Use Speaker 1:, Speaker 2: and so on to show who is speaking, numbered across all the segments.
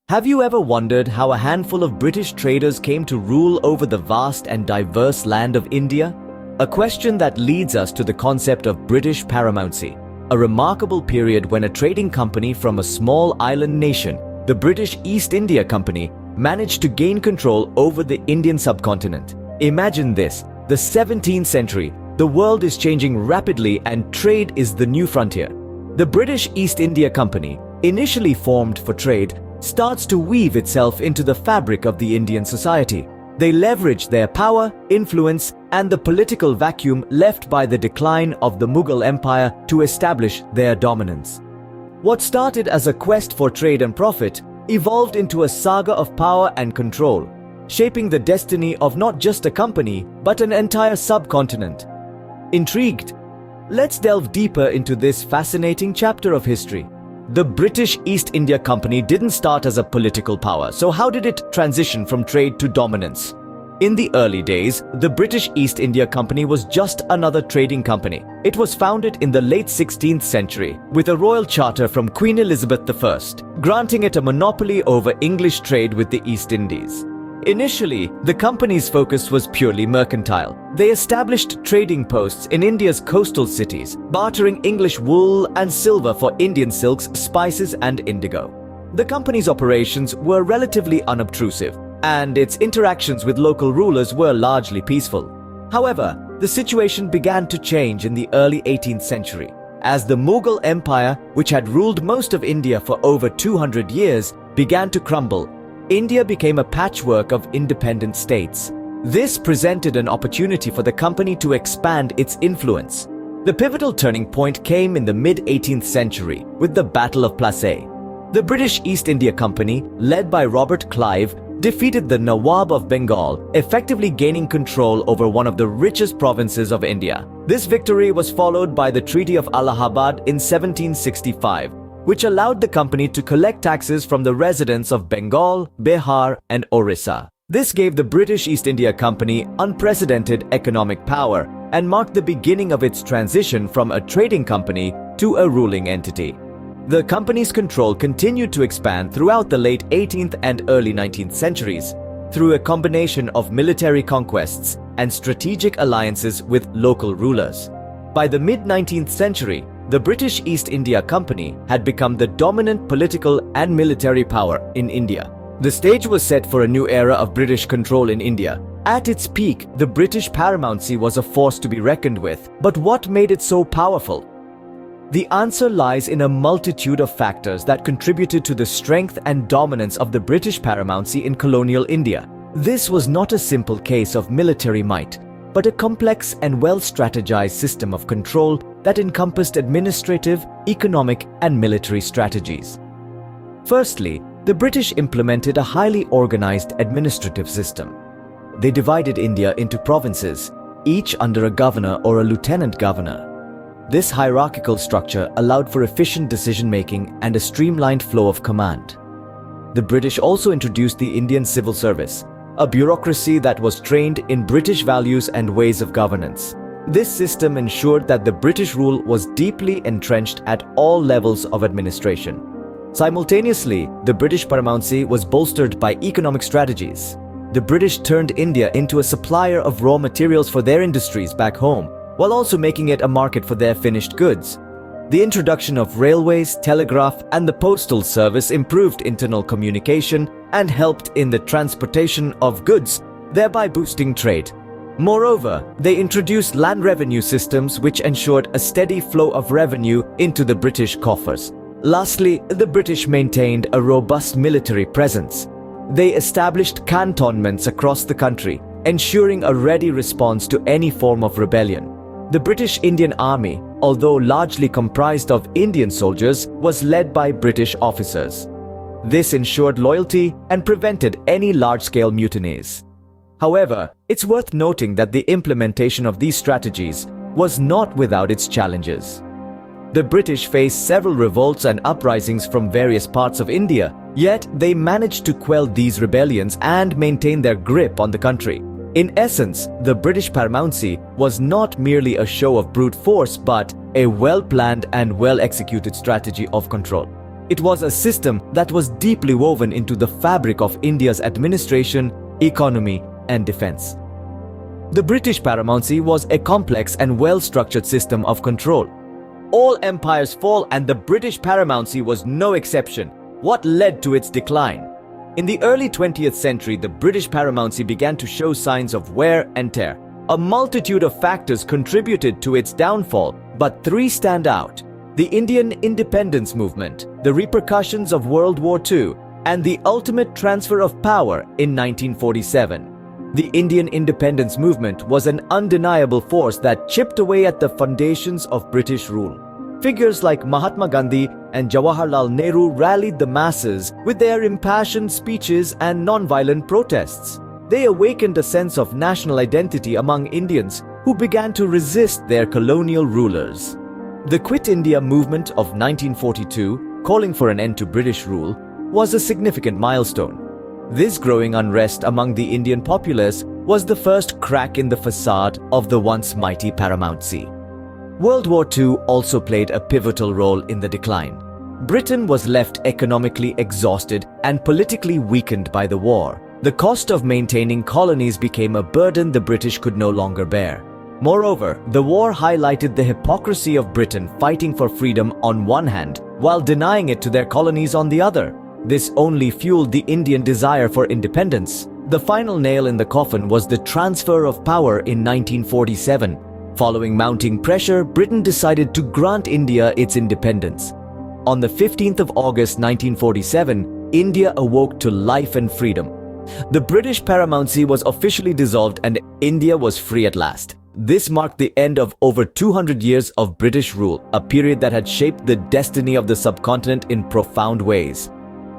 Speaker 1: Have you ever wondered how a handful of British traders came to rule over the vast and diverse land of India? A question that leads us to the concept of British Paramountcy, a remarkable period when a trading company from a small island nation, the British East India Company, managed to gain control over the Indian subcontinent. Imagine this, the 17th century, the world is changing rapidly and trade is the new frontier. The British East India Company, initially formed for trade, starts to weave itself into the fabric of the Indian society. They leverage their power, influence, and the political vacuum left by the decline of the Mughal Empire to establish their dominance. What started as a quest for trade and profit evolved into a saga of power and control, shaping the destiny of not just a company, but an entire subcontinent. Intrigued? Let's delve deeper into this fascinating chapter of history. The British East India Company didn't start as a political power, so how did it transition from trade to dominance? In the early days, the British East India Company was just another trading company. It was founded in the late 16th century with a royal charter from Queen Elizabeth I, granting it a monopoly over English trade with the East Indies. Initially, the company's focus was purely mercantile. They established trading posts in India's coastal cities, bartering English wool and silver for Indian silks, spices, and indigo. The company's operations were relatively unobtrusive, and its interactions with local rulers were largely peaceful. However, the situation began to change in the early 18th century. As the Mughal Empire, which had ruled most of India for over 200 years, began to crumble, India became a patchwork of independent states. This presented an opportunity for the company to expand its influence. The pivotal turning point came in the mid-18th century with the Battle of Plassey. The British East India Company, led by Robert Clive, defeated the Nawab of Bengal, effectively gaining control over one of the richest provinces of India. This victory was followed by the Treaty of Allahabad in 1765, which allowed the company to collect taxes from the residents of Bengal, Bihar, and Orissa. This gave the British East India Company unprecedented economic power and marked the beginning of its transition from a trading company to a ruling entity. The company's control continued to expand throughout the late 18th and early 19th centuries through a combination of military conquests and strategic alliances with local rulers. By the mid-19th century, the British East India Company had become the dominant political and military power in India. The stage was set for a new era of British control in India. At its peak, the British Paramountcy was a force to be reckoned with. But what made it so powerful? The answer lies in a multitude of factors that contributed to the strength and dominance of the British Paramountcy in colonial India. This was not a simple case of military might, but a complex and well-strategized system of control that encompassed administrative, economic, and military strategies. Firstly, the British implemented a highly organized administrative system. They divided India into provinces, each under a governor or a lieutenant governor. This hierarchical structure allowed for efficient decision-making and a streamlined flow of command. The British also introduced the Indian civil service, a bureaucracy that was trained in British values and ways of governance. This system ensured that the British rule was deeply entrenched at all levels of administration. Simultaneously, the British Paramountcy was bolstered by economic strategies. The British turned India into a supplier of raw materials for their industries back home, while also making it a market for their finished goods. The introduction of railways, telegraph, and the postal service improved internal communication and helped in the transportation of goods, thereby boosting trade. Moreover, they introduced land revenue systems which ensured a steady flow of revenue into the British coffers. Lastly, the British maintained a robust military presence. They established cantonments across the country, ensuring a ready response to any form of rebellion. The British Indian Army, although largely comprised of Indian soldiers, was led by British officers. This ensured loyalty and prevented any large-scale mutinies. However, it's worth noting that the implementation of these strategies was not without its challenges. The British faced several revolts and uprisings from various parts of India, yet they managed to quell these rebellions and maintain their grip on the country. In essence, the British Paramountcy was not merely a show of brute force, but a well-planned and well-executed strategy of control. It was a system that was deeply woven into the fabric of India's administration, economy, and defense. The British Paramountcy was a complex and well-structured system of control. All empires fall, and the British Paramountcy was no exception. What led to its decline? In the early 20th century, the British Paramountcy began to show signs of wear and tear. A multitude of factors contributed to its downfall, but three stand out: the Indian independence movement, the repercussions of World War II, and the ultimate transfer of power in 1947. The Indian independence movement was an undeniable force that chipped away at the foundations of British rule. Figures like Mahatma Gandhi and Jawaharlal Nehru rallied the masses with their impassioned speeches and non-violent protests. They awakened a sense of national identity among Indians who began to resist their colonial rulers. The Quit India movement of 1942, calling for an end to British rule, was a significant milestone. This growing unrest among the Indian populace was the first crack in the facade of the once mighty Paramountcy. World War II also played a pivotal role in the decline. Britain was left economically exhausted and politically weakened by the war. The cost of maintaining colonies became a burden the British could no longer bear. Moreover, the war highlighted the hypocrisy of Britain fighting for freedom on one hand while denying it to their colonies on the other. This only fueled the Indian desire for independence. The final nail in the coffin was the transfer of power in 1947. Following mounting pressure, Britain decided to grant India its independence. On the 15th of August 1947, India awoke to life and freedom. The British Paramountcy was officially dissolved and India was free at last. This marked the end of over 200 years of British rule, a period that had shaped the destiny of the subcontinent in profound ways.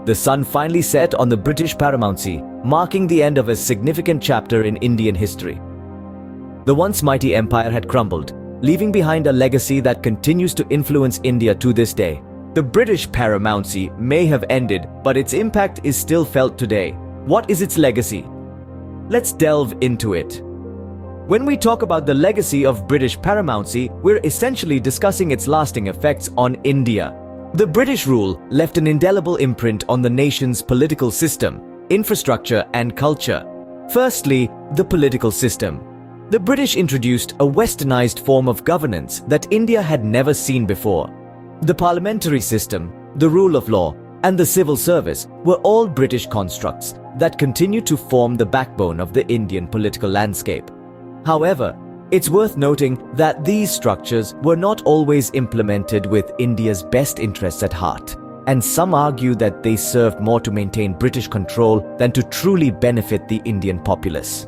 Speaker 1: The sun finally set on the British Paramountcy, marking the end of a significant chapter in Indian history. The once mighty empire had crumbled, leaving behind a legacy that continues to influence India to this day. The British Paramountcy may have ended, but its impact is still felt today. What is its legacy? Let's delve into it. When we talk about the legacy of British Paramountcy, we're essentially discussing its lasting effects on India. The British rule left an indelible imprint on the nation's political system, infrastructure, and culture. Firstly, the political system. The British introduced a westernized form of governance that India had never seen before. The parliamentary system, the rule of law, and the civil service were all British constructs that continue to form the backbone of the Indian political landscape. However, it's worth noting that these structures were not always implemented with India's best interests at heart, and some argue that they served more to maintain British control than to truly benefit the Indian populace.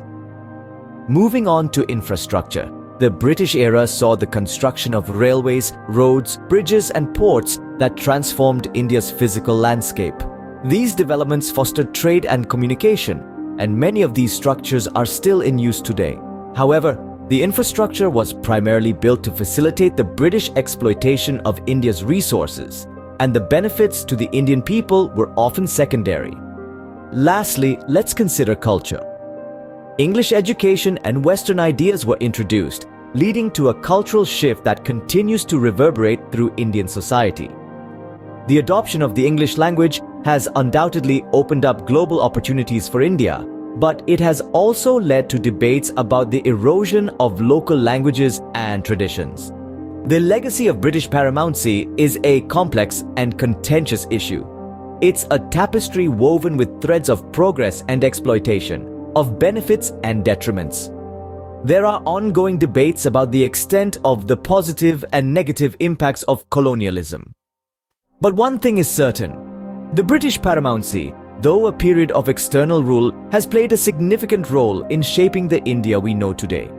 Speaker 1: Moving on to infrastructure, the British era saw the construction of railways, roads, bridges, and ports that transformed India's physical landscape. These developments fostered trade and communication, and many of these structures are still in use today. However, the infrastructure was primarily built to facilitate the British exploitation of India's resources, and the benefits to the Indian people were often secondary. Lastly, let's consider culture. English education and Western ideas were introduced, leading to a cultural shift that continues to reverberate through Indian society. The adoption of the English language has undoubtedly opened up global opportunities for India, but it has also led to debates about the erosion of local languages and traditions. The legacy of British Paramountcy is a complex and contentious issue. It's a tapestry woven with threads of progress and exploitation, of benefits and detriments. There are ongoing debates about the extent of the positive and negative impacts of colonialism. But one thing is certain: the British Paramountcy, though a period of external rule, has played a significant role in shaping the India we know today.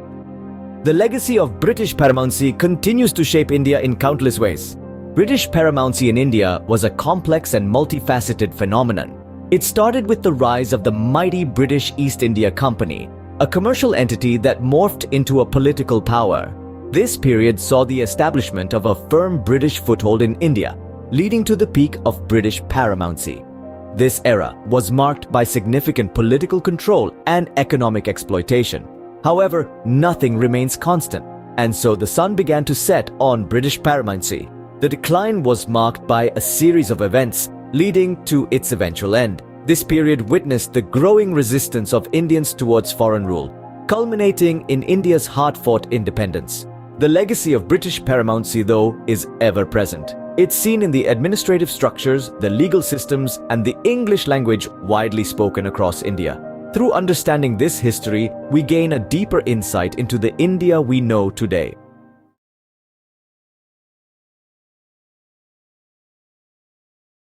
Speaker 1: The legacy of British Paramountcy continues to shape India in countless ways. British Paramountcy in India was a complex and multifaceted phenomenon. It started with the rise of the mighty British East India Company, a commercial entity that morphed into a political power. This period saw the establishment of a firm British foothold in India, leading to the peak of British Paramountcy. This era was marked by significant political control and economic exploitation. However, nothing remains constant, and so the sun began to set on British Paramountcy. The decline was marked by a series of events leading to its eventual end. This period witnessed the growing resistance of Indians towards foreign rule, culminating in India's hard-fought independence. The legacy of British paramountcy, though, is ever present. It's seen in the administrative structures, the legal systems, and the English language widely spoken across India. Through understanding this history, we gain a deeper insight into the India we know today.